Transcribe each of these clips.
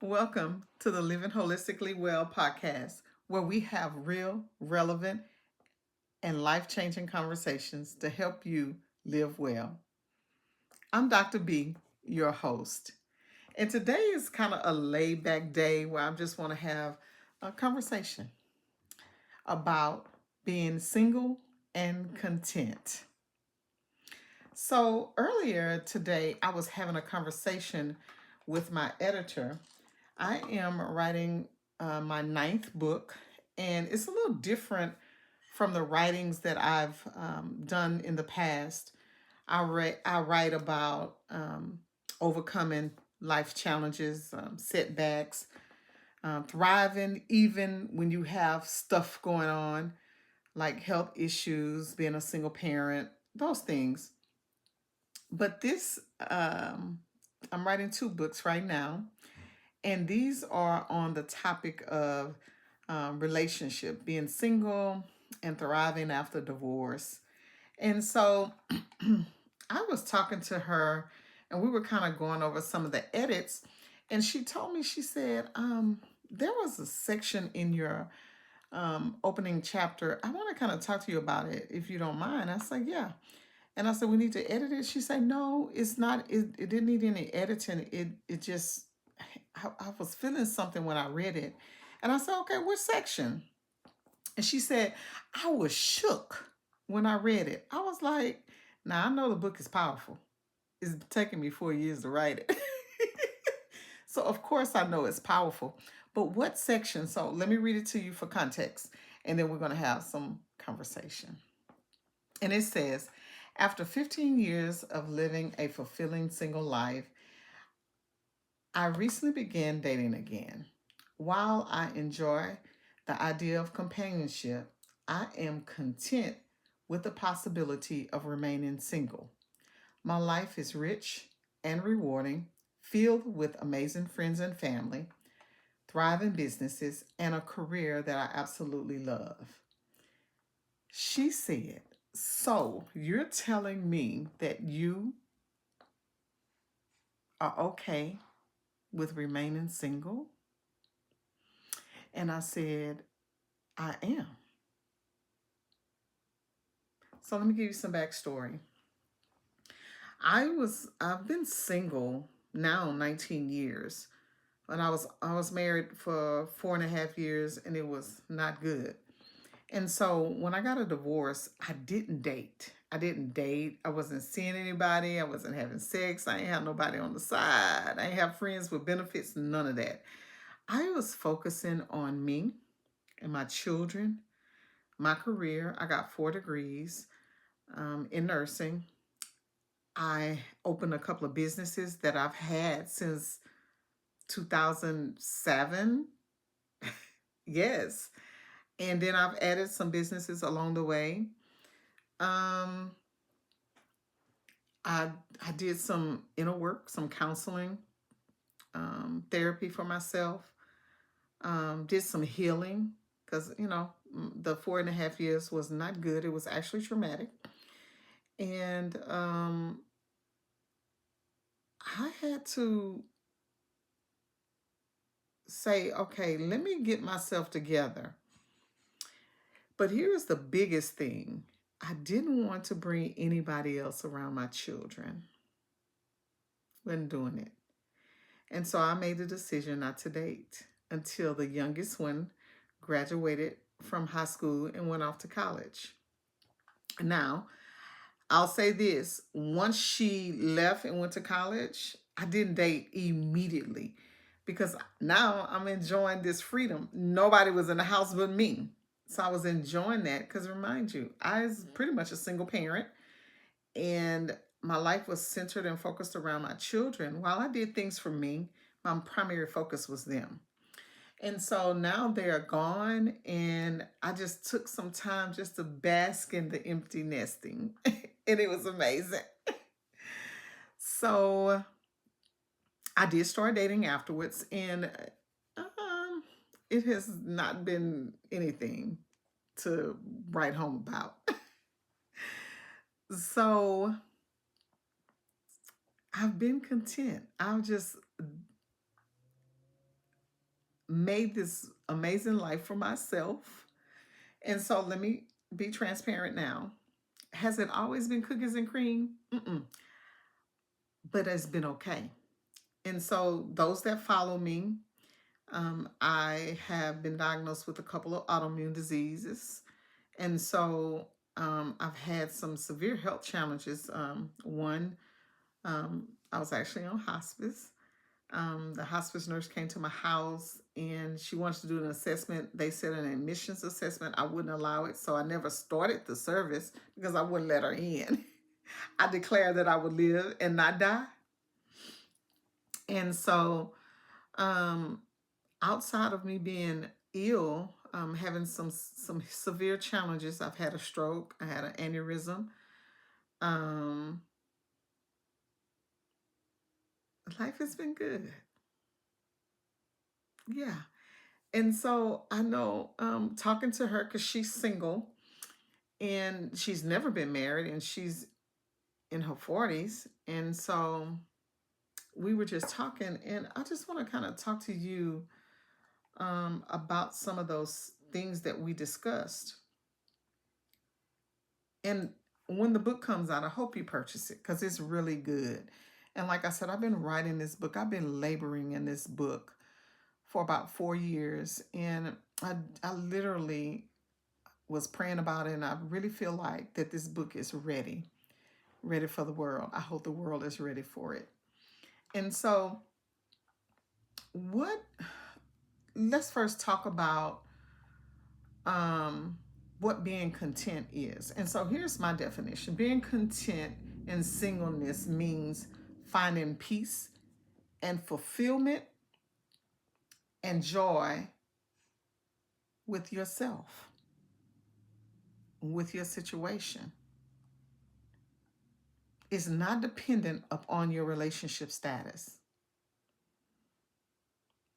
Welcome to the Living Holistically Well podcast, where we have real, relevant, and life changing conversations to help you live well. I'm Dr. B, your host. And today is kind of a laid back day where I just want to have a conversation about being single and content. So, earlier today, I was having a conversation with my editor. I am writing my ninth book, and it's a little different from the writings that I've done in the past. I write about overcoming life challenges, setbacks, thriving even when you have stuff going on, like health issues, being a single parent, those things. But I'm writing two books right now, and these are on the topic of relationship, being single and thriving after divorce. And so I was talking to her, and we were kind of going over some of the edits. And she told me, she said, there was a section in your opening chapter. I want to kind of talk to you about it, if you don't mind. I said, yeah. And I said, we need to edit it. She said, no, it's not. It didn't need any editing. It just, I was feeling something when I read it. And I said, okay, what section? And she said, I was shook when I read it. I was like, now I know the book is powerful. It's taken me 4 years to write it. So, of course, I know it's powerful. But what section? So, let me read it to you for context. And then we're going to have some conversation. And it says, after 15 years of living a fulfilling single life, I recently began dating again. While I enjoy the idea of companionship, I am content with the possibility of remaining single. My life is rich and rewarding, filled with amazing friends and family, thriving businesses, and a career that I absolutely love. She said, so you're telling me that you are okay with remaining single? And I said, I am. So let me give you some backstory. I've been single now 19 years. And I was married for 4.5 years, and it was not good. And so when I got a divorce, I didn't date. I didn't date. I wasn't seeing anybody. I wasn't having sex. I ain't have nobody on the side. I ain't have friends with benefits, none of that. I was focusing on me and my children, my career. I got 4 degrees in nursing. I opened a couple of businesses that I've had since 2007. Yes. And then I've added some businesses along the way. Um, I I did some inner work, some counseling, therapy for myself. Did some healing because the 4.5 years was not good. It was actually traumatic, and I had to say, okay, let me get myself together. But here's the biggest thing: I didn't want to bring anybody else around my children. Wasn't doing it. And so I made the decision not to date until the youngest one graduated from high school and went off to college. Now, I'll say this, once she left and went to college, I didn't date immediately because now I'm enjoying this freedom. Nobody was in the house but me. So I was enjoying that because remind you, I was pretty much a single parent, and my life was centered and focused around my children. While I did things for me, my primary focus was them. And so now they're gone, and I just took some time just to bask in the empty nesting, and it was amazing. So I did start dating afterwards, and um, it has not been anything to write home about. So I've been content. I've just made this amazing life for myself. And so let me be transparent now. Has it always been cookies and cream? Mm-mm. But it's been okay. And so those that follow me, I have been diagnosed with a couple of autoimmune diseases. And so I've had some severe health challenges. One, I was actually on hospice. The hospice nurse came to my house and she wanted to do an assessment. They said an admissions assessment. I wouldn't allow it. So I never started the service because I wouldn't let her in. I declared that I would live and not die. And so, um, outside of me being ill, having some severe challenges, I've had a stroke, I had an aneurysm. Um, Life has been good. Yeah. And so I know talking to her because she's single and she's never been married and she's in her 40s. And so we were just talking, and I just want to kind of talk to you about some of those things that we discussed. And when the book comes out, I hope you purchase it because it's really good. And like I said, I've been writing this book, I've been laboring in this book for about 4 years. And I literally was praying about it. And I really feel like that this book is ready for the world. I hope the world is ready for it. And so, what, let's first talk about um, what being content is. And so here's my definition: being content in singleness means finding peace and fulfillment and joy with yourself, with your situation. It's not dependent upon your relationship status.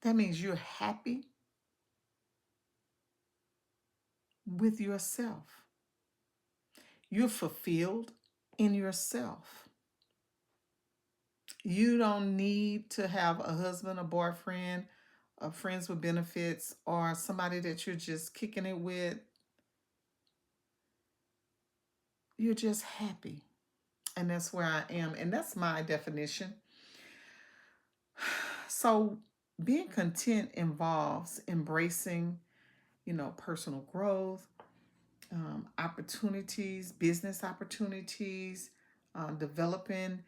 That means you're happy with yourself. You're fulfilled in yourself. You don't need to have a husband, a boyfriend, friends with benefits, or somebody that you're just kicking it with. You're just happy. And that's where I am. And that's my definition. So being content involves embracing, personal growth, opportunities, business opportunities, developing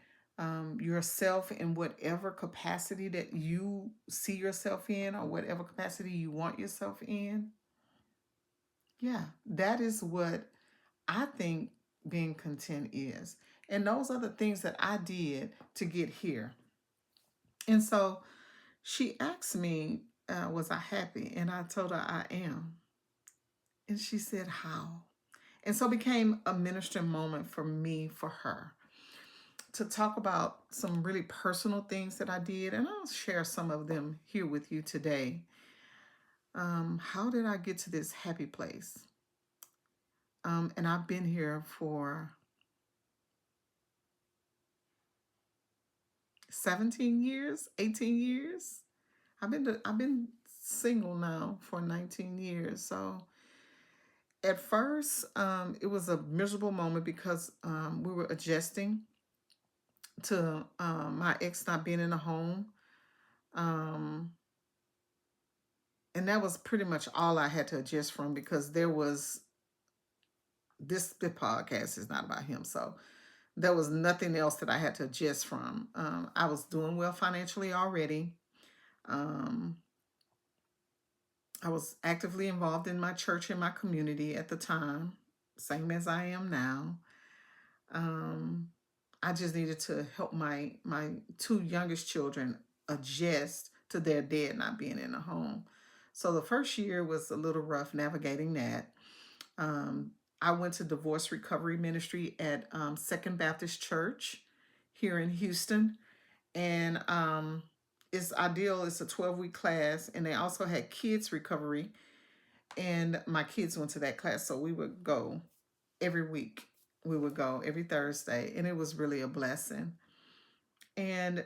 yourself in whatever capacity that you see yourself in or whatever capacity you want yourself in. Yeah, that is what I think being content is. And those are the things that I did to get here. And so she asked me, was I happy? And I told her I am. And she said, how? And so it became a ministering moment for me, for her, to talk about some really personal things that I did. And I'll share some of them here with you today. How did I get to this happy place? And I've been here for 17 years, 18 years. I've been single now for 19 years. So at first, it was a miserable moment because we were adjusting to my ex not being in the home. Um, and that was pretty much all I had to adjust from because there was the podcast is not about him. So there was nothing else that I had to adjust from. I was doing well financially already. Um, I was actively involved in my church and my community at the time, same as I am now. Um, I just needed to help my two youngest children adjust to their dad not being in the home. So the first year was a little rough navigating that. Um, I went to divorce recovery ministry at Second Baptist Church here in Houston, and it's ideal. It's a 12-week class, and they also had kids recovery, and my kids went to that class, so we would go every week. We would go every Thursday, and it was really a blessing. And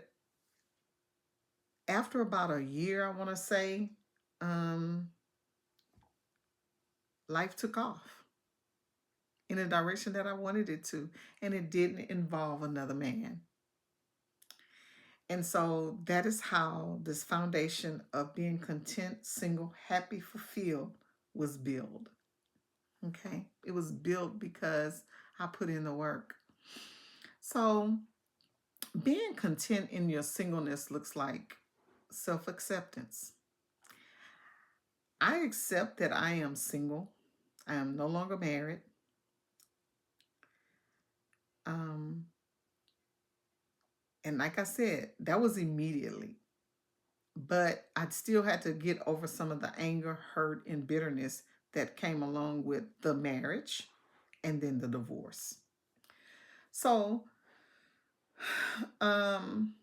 after about a year, I want to say, um, life took off in a direction that I wanted it to, and it didn't involve another man. And so that is how this foundation of being content, single, happy, fulfilled was built. Okay. It was built because I put in the work. So being content in your singleness looks like self acceptance. I accept that I am single. I am no longer married. Um, and like I said, that was immediately. But I still had to get over some of the anger, hurt, and bitterness that came along with the marriage and then the divorce. So, um,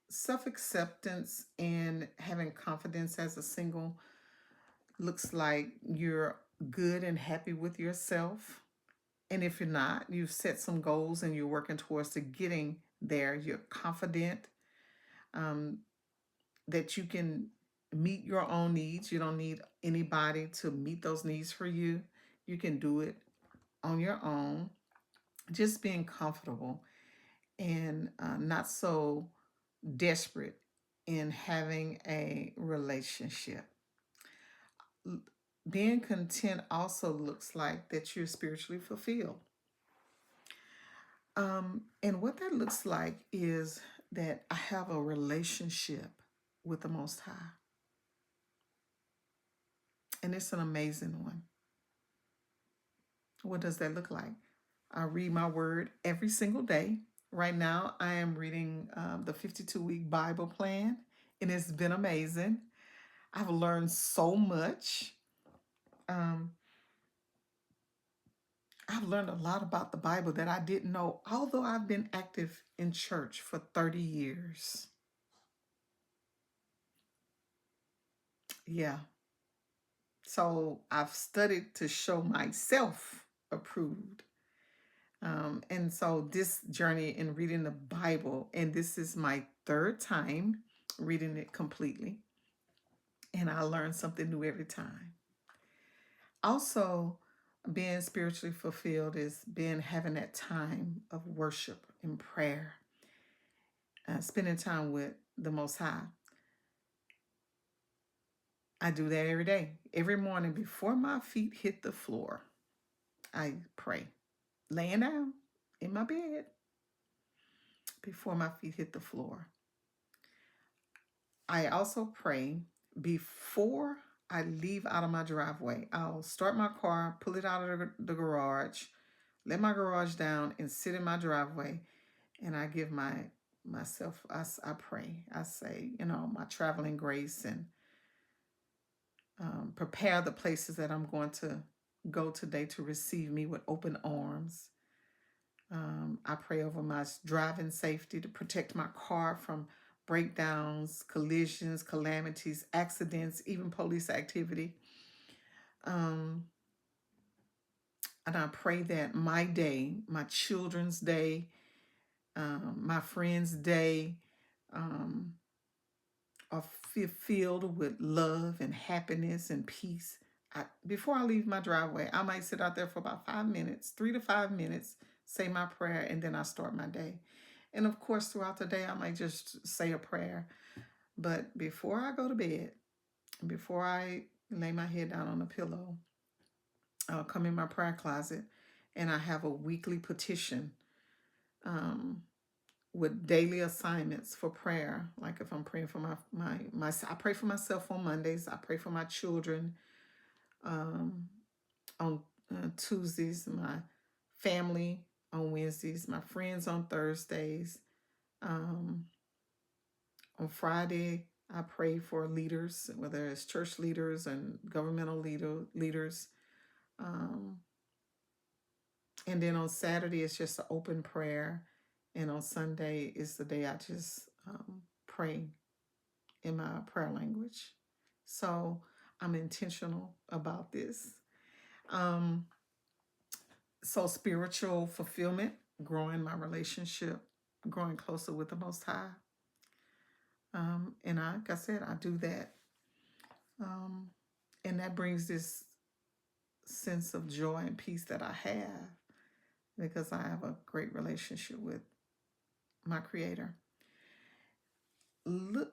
self acceptance and having confidence as a single looks like you're good and happy with yourself. And if you're not, you've set some goals and you're working towards to getting there. You're confident um, that you can meet your own needs. You don't need anybody to meet those needs for you. You can do it on your own. Just being comfortable and not so desperate in having a relationship. Being content also looks like that you're spiritually fulfilled. And what that looks like is that I have a relationship with the Most High. And it's an amazing one. What does that look like? I read my word every single day. Right now, I am reading the 52-week Bible plan, and it's been amazing. I've learned so much. Um, I've learned a lot about the Bible that I didn't know, although I've been active in church for 30 years. Yeah. So I've studied to show myself approved. And so this journey in reading the Bible, and this is my third time reading it completely, and I learn something new every time. Also, being spiritually fulfilled is being having that time of worship and prayer, spending time with the Most High. I do that every day. Every morning before my feet hit the floor, I pray, laying down in my bed before my feet hit the floor. I also pray before I leave out of my driveway. I'll start my car, pull it out of the garage, let my garage down, and sit in my driveway. And I give myself, I pray. I say, my traveling grace and prepare the places that I'm going to go today to receive me with open arms. I pray over my driving safety to protect my car from breakdowns, collisions, calamities, accidents, even police activity. Um, and I pray that my day, my children's day, my friends' day, um, are filled with love and happiness and peace. Before I leave my driveway, I might sit out there for about 5 minutes, 3 to 5 minutes, say my prayer, and then I start my day. And of course, throughout the day, I might just say a prayer. But before I go to bed, before I lay my head down on a pillow, I'll come in my prayer closet and I have a weekly petition um, with daily assignments for prayer. Like if I'm praying for I pray for myself on Mondays. I pray for my children um, on Tuesdays, my family on Wednesdays, my friends on Thursdays. Um, on Friday, I pray for leaders, whether it's church leaders and governmental leaders. Um, and then on Saturday, it's just an open prayer. And on Sunday is the day I just pray in my prayer language. So I'm intentional about this. Um, so spiritual fulfillment, growing my relationship, growing closer with the Most High. And like I said, I do that. Um, and that brings this sense of joy and peace that I have because I have a great relationship with my Creator.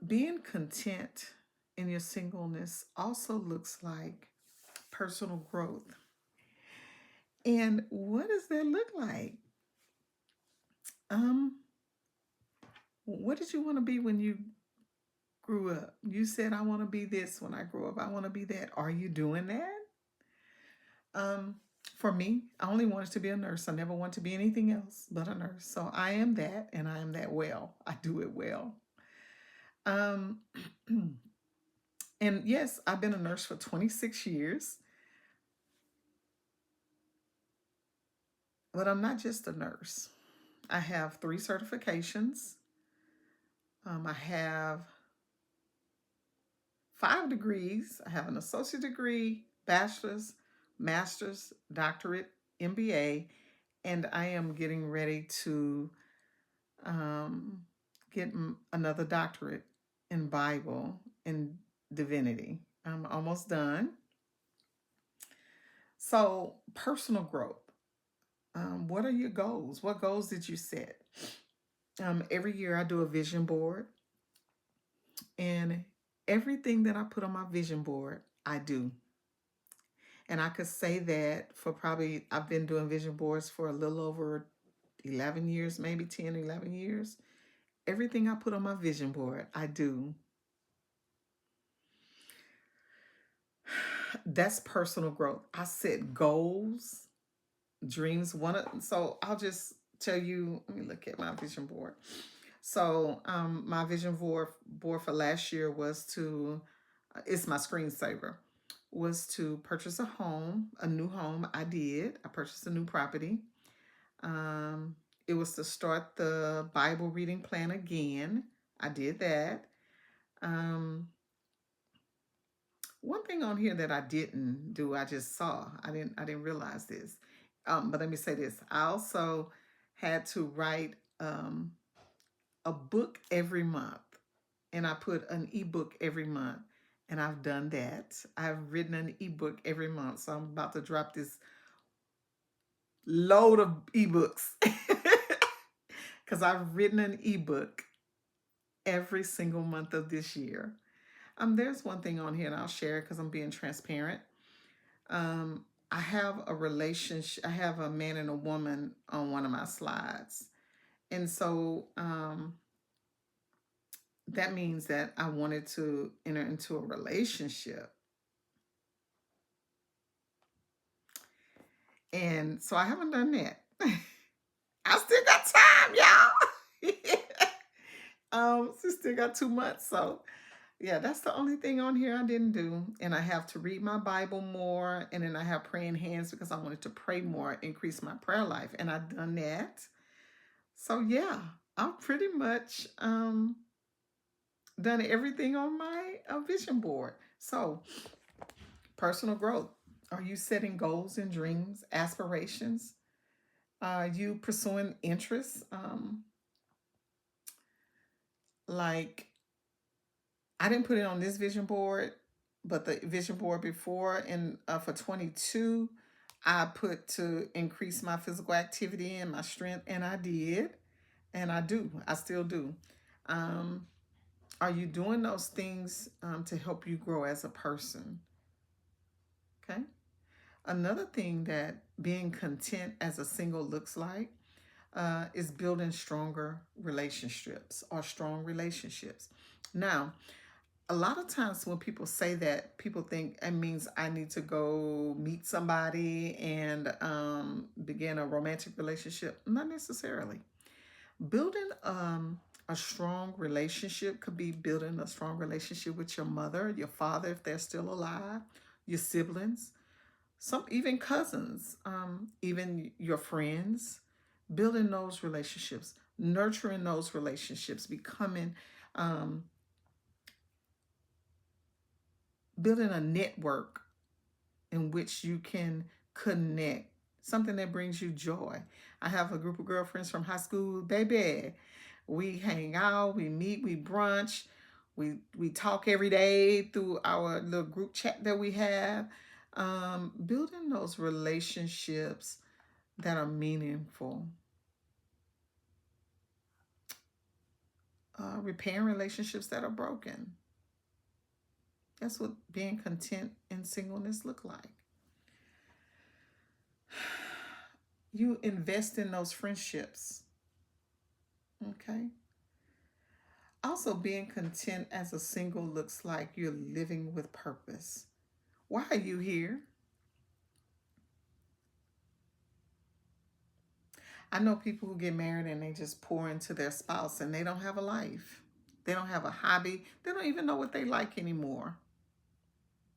Being content in your singleness also looks like personal growth. And what does that look like? Um, what did you want to be when you grew up? You said, I want to be this when I grow up. I want to be that. Are you doing that? Um, for me, I only wanted to be a nurse. I never wanted to be anything else but a nurse. So I am that, and I am that well. I do it well. Um, and yes, I've been a nurse for 26 years, but I'm not just a nurse. I have 3 certifications. I have 5 degrees. I have an associate degree, bachelor's, master's, doctorate, MBA, and I am getting ready to um, get another doctorate in Bible and divinity. I'm almost done. So, personal growth. What are your goals? What goals did you set? Every year I do a vision board, and everything that I put on my vision board, I do. And I could say that for probably, I've been doing vision boards for a little over 11 years, maybe 10, 11 years. Everything I put on my vision board, I do. That's personal growth. I set goals, dreams. So I'll just tell you, let me look at my vision board. So my vision board for last year was to, it's my screensaver, was to purchase a home, a new home. I did. I purchased a new property. Um, it was to start the Bible reading plan again. I did that. Um, One thing on here that I didn't do, I just saw. I didn't realize this. But let me say this. I also had to write a book every month. And I put an ebook every month. And I've done that. I've written an ebook every month. So I'm about to drop this load of ebooks. Because I've written an ebook every single month of this year. There's one thing on here, and I'll share it because I'm being transparent. I have a relationship. I have a man and a woman on one of my slides, and so that means that I wanted to enter into a relationship, and so I haven't done that. I still got time, y'all. So still got 2 months, so yeah, that's the only thing on here I didn't do. And I have to read my Bible more. And then I have praying hands because I wanted to pray more, increase my prayer life. And I've done that. So yeah, I've pretty much done everything on my vision board. So personal growth. Are you setting goals and dreams, aspirations? Are you pursuing interests? Like I didn't put it on this vision board, but the vision board before and for 22, I put to increase my physical activity and my strength, and I did, and I do. I still do. Um, are you doing those things to help you grow as a person? Okay. Another thing that being content as a single looks like is building stronger relationships or strong relationships. Now, a lot of times when people say that, people think it means I need to go meet somebody and begin a romantic relationship. Not necessarily. Building a strong relationship could be building a strong relationship with your mother, your father, if they're still alive, your siblings, some even cousins, even your friends. Building those relationships, nurturing those relationships, becoming um, building a network in which you can connect, something that brings you joy. I have a group of girlfriends from high school, baby. We hang out, we meet, we brunch, We talk every day through our little group chat that we have. Building those relationships that are meaningful, repairing relationships that are broken. That's what being content in singleness look like. You invest in those friendships. Okay. Also, being content as a single looks like you're living with purpose. Why are you here? I know people who get married and they just pour into their spouse and they don't have a life. They don't have a hobby. They don't even know what they like anymore.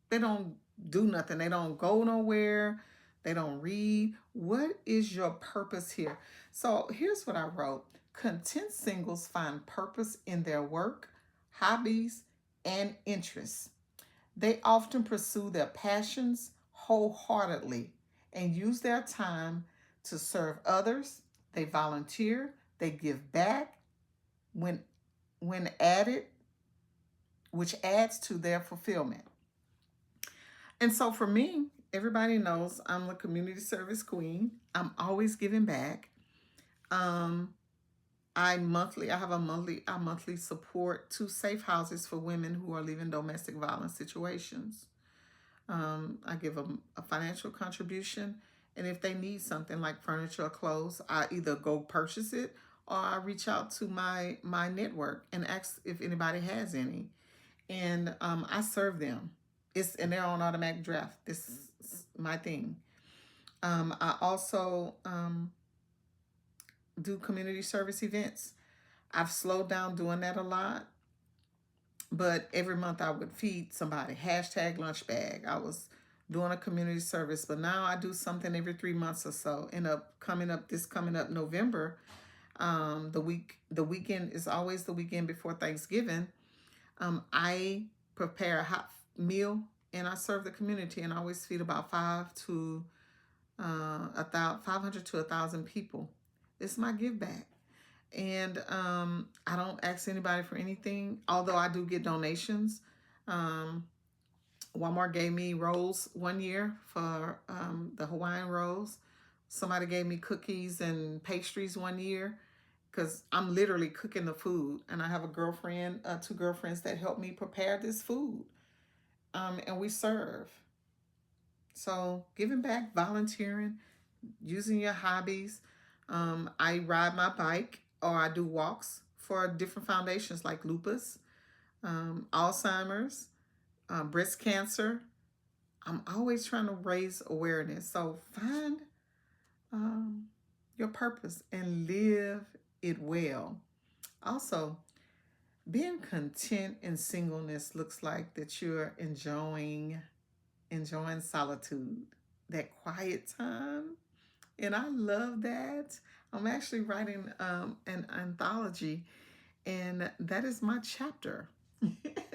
They don't do nothing. They don't go nowhere. They don't read. What is your purpose here? So here's what I wrote. Content singles find purpose in their work, hobbies, and interests. They often pursue their passions wholeheartedly and use their time to serve others. They volunteer, they give back when added, which adds to their fulfillment. And so for me, everybody knows I'm the community service queen. I'm always giving back. Um, I have a monthly support to safe houses for women who are leaving domestic violence situations. I give them a financial contribution, and if they need something like furniture or clothes, I either go purchase it or I reach out to my network and ask if anybody has any, and I serve them. And they're on automatic draft. This is my thing. I also do community service events. I've slowed down doing that a lot, but every month I would feed somebody. Hashtag lunch bag. I was doing a community service, but now I do something every 3 months or so. Coming up November. The weekend is always the weekend before Thanksgiving. I prepare a hot meal and I serve the community, and I always feed about 500 to 1,000 people. It's my give back. And I don't ask anybody for anything, although I do get donations. Um, Walmart gave me rolls one year for the Hawaiian rolls. Somebody gave me cookies and pastries one year because I'm literally cooking the food. And I have a girlfriend, two girlfriends that help me prepare this food. And we serve. So giving back, volunteering, using your hobbies. I ride my bike or I do walks for different foundations like lupus, Alzheimer's, breast cancer. I'm always trying to raise awareness. So find um, your purpose and live it well. Also, being content in singleness looks like that you're enjoying solitude, that quiet time. And I love that. I'm actually writing an anthology, and that is my chapter.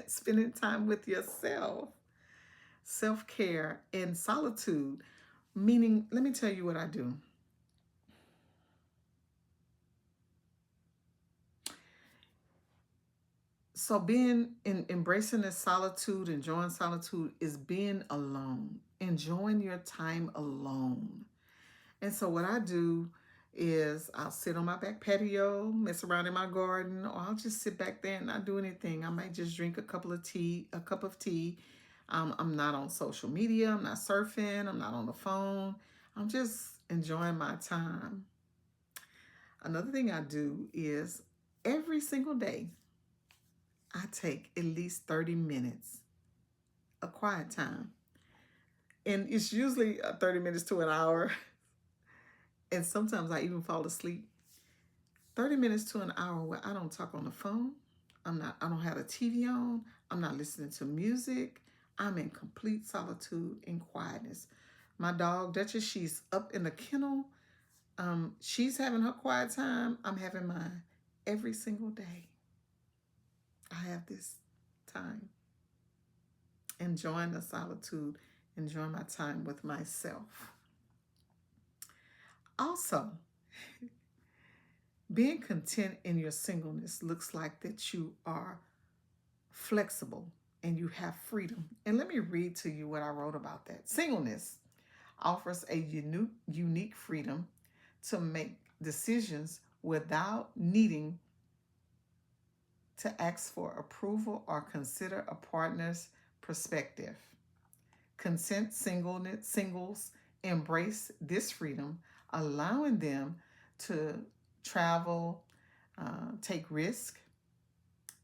Spending time with yourself, self care, and solitude. Meaning, let me tell you what I do. So, embracing this solitude, enjoying solitude, is being alone, enjoying your time alone. And so what I do is I'll sit on my back patio, mess around in my garden, or I'll just sit back there and not do anything. I might just drink a cup of tea. I'm not on social media. I'm not surfing. I'm not on the phone. I'm just enjoying my time. Another thing I do is every single day, I take at least 30 minutes of quiet time. And it's usually 30 minutes to an hour. And sometimes I even fall asleep. 30 minutes to an hour where I don't talk on the phone. I don't have the TV on. I'm not listening to music. I'm in complete solitude and quietness. My dog, Duchess, she's up in the kennel. She's having her quiet time. I'm having mine every single day. I have this time, enjoying the solitude, enjoying my time with myself. Also, being content in your singleness looks like that you are flexible, and you have freedom. And let me read to you what I wrote about that. Singleness offers a unique freedom to make decisions without needing to ask for approval or consider a partner's perspective. Consent singles embrace this freedom, allowing them to travel, take risk,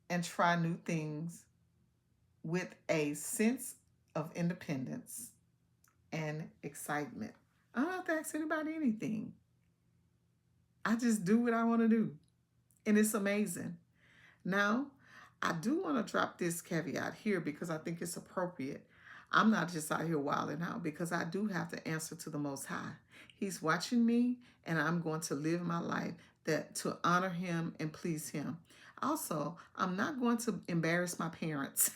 and try new things with a sense of independence and excitement. I don't have to ask anybody anything. I just do what I want to do. And it's amazing. Now, I do want to drop this caveat here because I think it's appropriate. I'm not just out here wilding out because I do have to answer to the Most High. He's watching me, and I'm going to live my life that to honor Him and please Him. Also, I'm not going to embarrass my parents.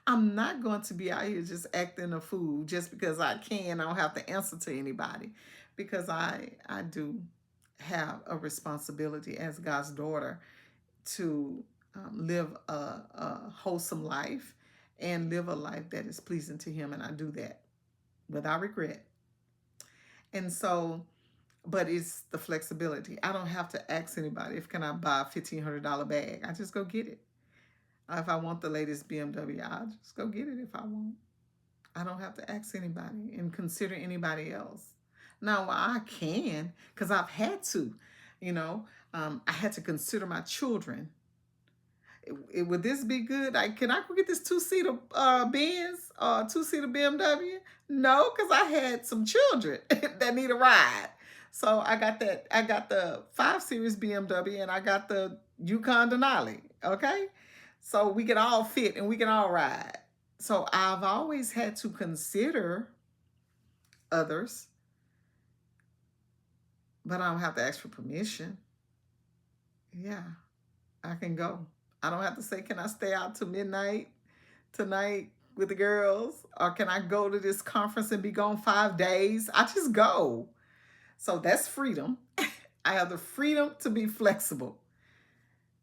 I'm not going to be out here just acting a fool just because I can. I don't have to answer to anybody because I do have a responsibility as God's daughter to live a wholesome life and live a life that is pleasing to Him. And I do that without regret. And so, but it's the flexibility. I don't have to ask anybody if can I buy a $1,500 bag. I just go get it. If I want the latest BMW, I'll just go get it if I want. I don't have to ask anybody and consider anybody else. Now, I can, because I've had to, you know, I had to consider my children. Would this be good? Can I go get this two-seater Benz or two-seater BMW? No, because I had some children that need a ride. So I got that. I got the 5 Series BMW and I got the Yukon Denali. Okay, so we can all fit and we can all ride. So I've always had to consider others, but I don't have to ask for permission. Yeah, I can go. I don't have to say, can I stay out till midnight tonight with the girls? Or can I go to this conference and be gone 5 days? I just go. So that's freedom. I have the freedom to be flexible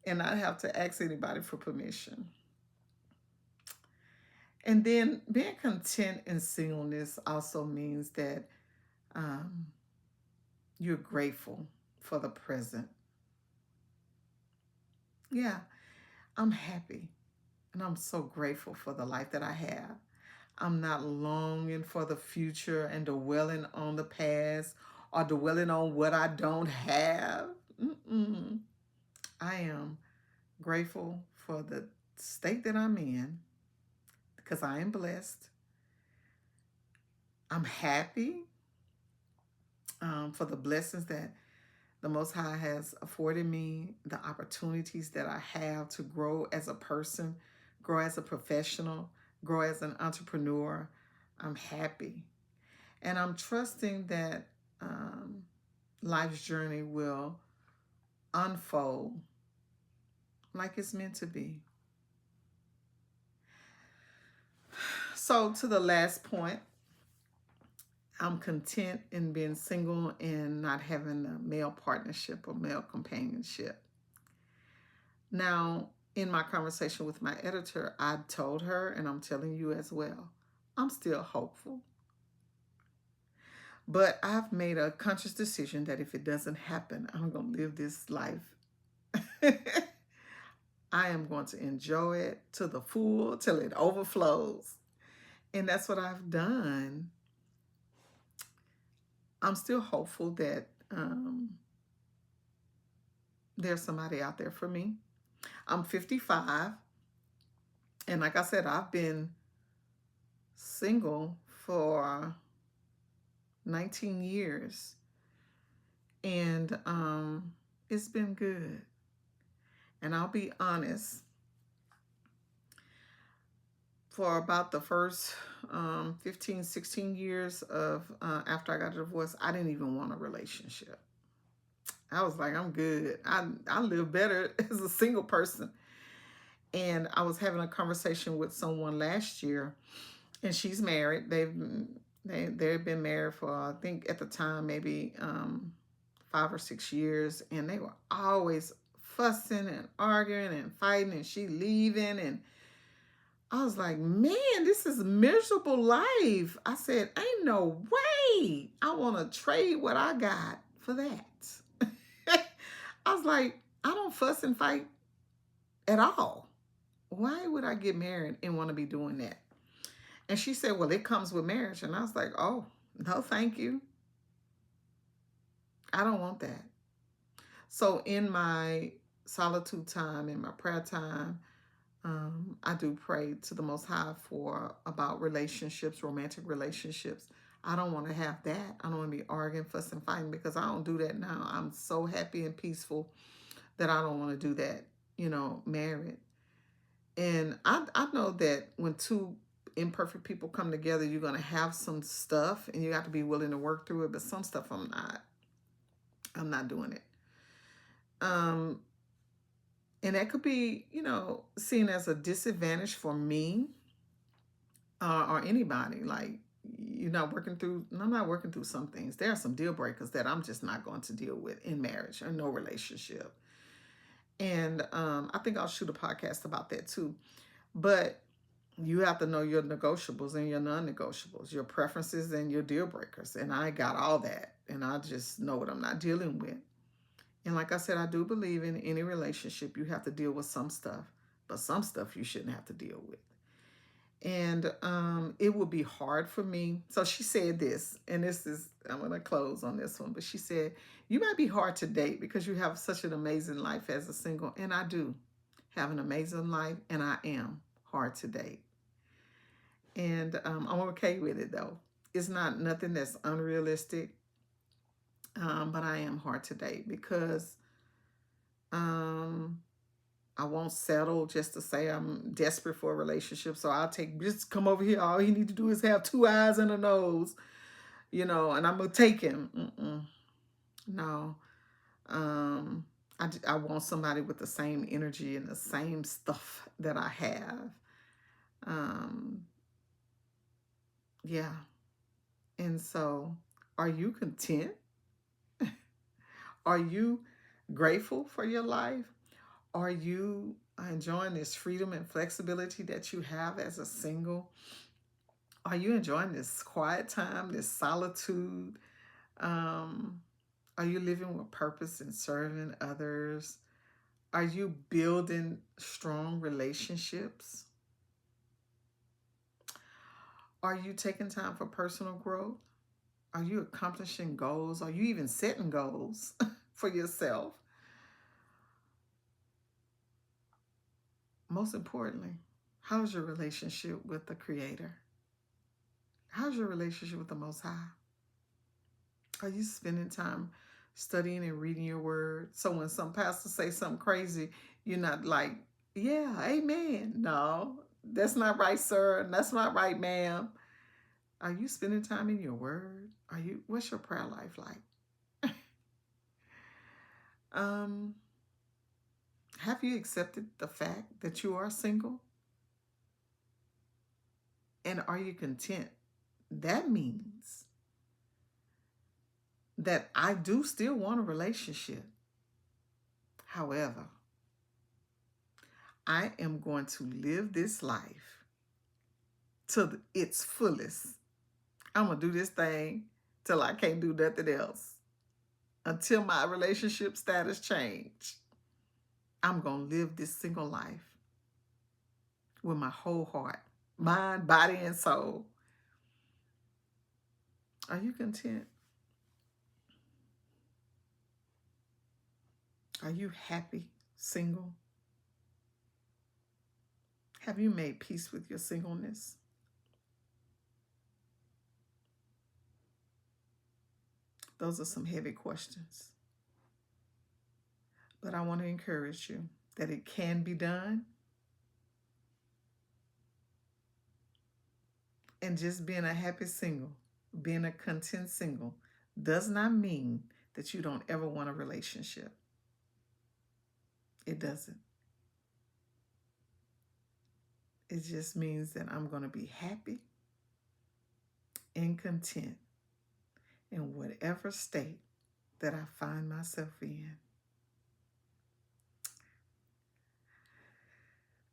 and not have to ask anybody for permission. And then being content in singleness also means that you're grateful for the present. Yeah, I'm happy and I'm so grateful for the life that I have. I'm not longing for the future and dwelling on the past or dwelling on what I don't have. Mm-mm. I am grateful for the state that I'm in because I am blessed. I'm happy for the blessings that the Most High has afforded me, the opportunities that I have to grow as a person, grow as a professional, grow as an entrepreneur. I'm happy. And I'm trusting that life's journey will unfold like it's meant to be. So, to the last point, I'm content in being single and not having a male partnership or male companionship. Now, in my conversation with my editor, I told her, and I'm telling you as well, I'm still hopeful. But I've made a conscious decision that if it doesn't happen, I'm going to live this life. I am going to enjoy it to the full, till it overflows. And that's what I've done. I'm still hopeful that there's somebody out there for me. I'm 55. And like I said, I've been single for 19 years. And it's been good. And I'll be honest, for about the first 15, 16 years of after I got a divorce, I didn't even want a relationship. I was like, I'm good. I live better as a single person. And I was having a conversation with someone last year, and she's married. They've been married for, I think at the time, maybe 5 or 6 years, and they were always fussing and arguing and fighting, and she leaving, and I was like, man, this is a miserable life. I said, ain't no way I want to trade what I got for that. I was like, I don't fuss and fight at all. Why would I get married and want to be doing that? And she said, well, it comes with marriage. And I was like, oh, no, thank you. I don't want that. So in my solitude time, in my prayer time, I do pray to the Most High for about relationships, romantic relationships. I don't want to have that. I don't want to be arguing, fussing, fighting because I don't do that now. I'm so happy and peaceful that I don't want to do that, married. And I know that when two imperfect people come together, you're going to have some stuff and you have to be willing to work through it. But some stuff I'm not. I'm not doing it. And that could be, seen as a disadvantage for me or anybody. Like, I'm not working through some things. There are some deal breakers that I'm just not going to deal with in marriage or no relationship. And I think I'll shoot a podcast about that too. But you have to know your negotiables and your non-negotiables, your preferences and your deal breakers. And I got all that. And I just know what I'm not dealing with. And like I said, I do believe in any relationship, you have to deal with some stuff, but some stuff you shouldn't have to deal with. And it would be hard for me. So she said this, and I'm going to close on this one, but she said, you might be hard to date because you have such an amazing life as a single. And I do have an amazing life, and I am hard to date. And I'm okay with it, though. It's not nothing that's unrealistic, but I am hard to date because I won't settle just to say I'm desperate for a relationship. So I'll just come over here. All he need to do is have 2 eyes and a nose, and I'm going to take him. No. I want somebody with the same energy and the same stuff that I have. Yeah. And so, are you content? Are you grateful for your life? Are you enjoying this freedom and flexibility that you have as a single? Are you enjoying this quiet time, this solitude? Are you living with purpose and serving others? Are you building strong relationships? Are you taking time for personal growth? Are you accomplishing goals? Are you even setting goals for yourself? Most importantly, how's your relationship with the Creator? How's your relationship with the Most High? Are you spending time studying and reading your word? So when some pastor say something crazy, you're not like, yeah, amen. No, that's not right, sir. That's not right, ma'am. Are you spending time in your word? What's your prayer life like? Have you accepted the fact that you are single? And are you content? That means that I do still want a relationship. However, I am going to live this life to its fullest. I'm going to do this thing till I can't do nothing else. Until my relationship status change. I'm going to live this single life with my whole heart, mind, body, and soul. Are you content? Are you happy, single? Have you made peace with your singleness? Those are some heavy questions. But I want to encourage you that it can be done. And just being a happy single, being a content single, does not mean that you don't ever want a relationship. It doesn't. It just means that I'm going to be happy and content in whatever state that I find myself in.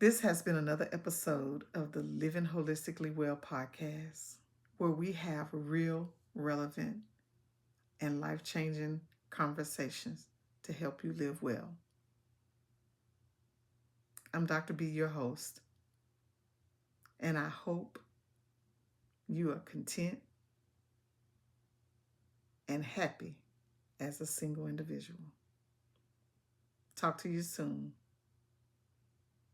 This has been another episode of the Living Holistically Well podcast, where we have real, relevant, and life changing conversations to help you live well. I'm Dr. B, your host, and I hope you are content and happy as a single individual. Talk to you soon.